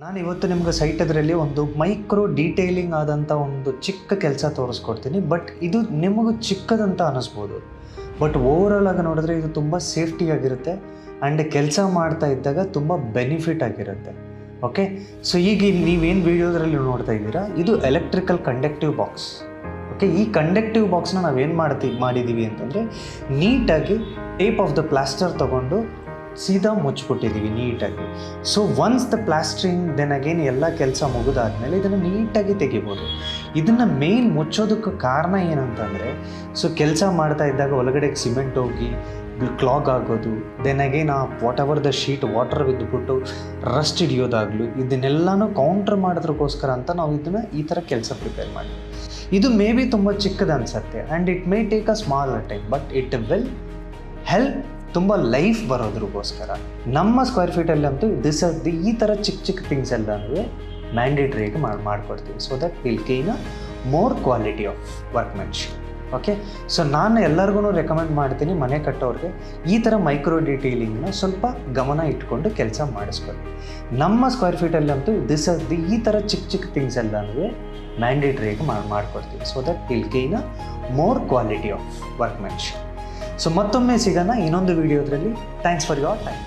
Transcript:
ನಾನು ಇವತ್ತು ನಿಮಗೆ ಸೈಟದ್ರಲ್ಲಿ ಒಂದು ಮೈಕ್ರೋ ಡೀಟೇಲಿಂಗ್ ಆದಂಥ ಒಂದು ಚಿಕ್ಕ ಕೆಲಸ ತೋರಿಸ್ಕೊಡ್ತೀನಿ. ಬಟ್ ಇದು ನಿಮಗೂ ಚಿಕ್ಕದಂತ ಅನ್ನಿಸ್ಬೋದು, ಬಟ್ ಓವರಾಲ್ ಆಗಿ ನೋಡಿದ್ರೆ ಇದು ತುಂಬ ಸೇಫ್ಟಿಯಾಗಿರುತ್ತೆ ಆ್ಯಂಡ್ ಕೆಲಸ ಮಾಡ್ತಾ ಇದ್ದಾಗ ತುಂಬ ಬೆನಿಫಿಟ್ ಆಗಿರುತ್ತೆ. ಓಕೆ, ಸೊ ಈಗ ನೀವೇನು ವೀಡಿಯೋದ್ರಲ್ಲಿ ನೋಡ್ತಾ ಇದ್ದೀರಾ, ಇದು ಎಲೆಕ್ಟ್ರಿಕಲ್ ಕಂಡಕ್ಟಿವ್ ಬಾಕ್ಸ್. ಓಕೆ, ಈ ಕಂಡಕ್ಟಿವ್ ಬಾಕ್ಸ್ನ ನಾವೇನು ಮಾಡಿದ್ದೀವಿ ಅಂತಂದರೆ ನೀಟಾಗಿ ಟೇಪ್ ಆಫ್ ದ ಪ್ಲಾಸ್ಟರ್ ತೊಗೊಂಡು ಸೀದಾ ಮುಚ್ಚಿಬಿಟ್ಟಿದ್ದೀವಿ ನೀಟಾಗಿ. So once the plastering then again ಎಲ್ಲ ಕೆಲಸ ಮುಗಿದಾದ್ಮೇಲೆ ಇದನ್ನು ನೀಟಾಗಿ ತೆಗಿಬೋದು. ಇದನ್ನು ಮೇನ್ ಮುಚ್ಚೋದಕ್ಕೆ ಕಾರಣ ಏನಂತಂದರೆ, ಸೊ ಕೆಲಸ ಮಾಡ್ತಾ ಇದ್ದಾಗ ಒಳಗಡೆಗೆ ಸಿಮೆಂಟ್ ಹೋಗಿ ಕ್ಲಾಗ್ ಆಗೋದು, then again whatever the sheet water ಬಿದ್ದುಬಿಟ್ಟು ರಸ್ಟ್ ಹಿಡಿಯೋದಾಗಲು, ಇದನ್ನೆಲ್ಲನೂ ಕೌಂಟ್ರ್ ಮಾಡೋದಕ್ಕೋಸ್ಕರ ಅಂತ ನಾವು ಇದನ್ನು ಈ ಥರ ಕೆಲಸ ಪ್ರಿಪೇರ್ ಮಾಡಿ. ಇದು ಮೇ ಬಿ ತುಂಬ ಚಿಕ್ಕದು ಅನಿಸುತ್ತೆ and it may take a small time, but it will help ತುಂಬ ಲೈಫ್ ಬರೋದ್ರಿಗೋಸ್ಕರ. ನಮ್ಮ ಸ್ಕ್ವೇರ್ ಫೀಟಲ್ಲಂತೂ ಈ ಥರ ಚಿಕ್ಕ ಥಿಂಗ್ಸ್ ಎಲ್ಲನೂ ಮ್ಯಾಂಡೇಟ್ರಿಯಾಗಿ ಮಾಡಿಕೊಡ್ತೀವಿ. So that will gain a more quality of workmanship. Okay, so ನಾನು ಎಲ್ಲರಿಗೂ ರೆಕಮೆಂಡ್ ಮಾಡ್ತೀನಿ, ಮನೆ ಕಟ್ಟೋರಿಗೆ ಈ ಥರ ಮೈಕ್ರೋ ಡೀಟೇಲಿಂಗ್ನ ಸ್ವಲ್ಪ ಗಮನ ಇಟ್ಕೊಂಡು ಕೆಲಸ ಮಾಡಿಸ್ಕೊಳ್ಳಿ. ನಮ್ಮ ಸ್ಕ್ವೇರ್ ಫೀಟಲ್ಲಂತೂ ಈ ಥರ ಚಿಕ್ಕ ಥಿಂಗ್ಸ್ ಎಲ್ಲನೂ ಮ್ಯಾಂಡೇಟ್ರಿಯಾಗಿ ಮಾಡಿಕೊಡ್ತೀವಿ. So that will gain a more quality of workmanship. So ಮತ್ತೊಮ್ಮೆ ಸಿಗೋಣ ಇನ್ನೊಂದು ವಿಡಿಯೋದ್ರಲ್ಲಿ. Thanks for your time.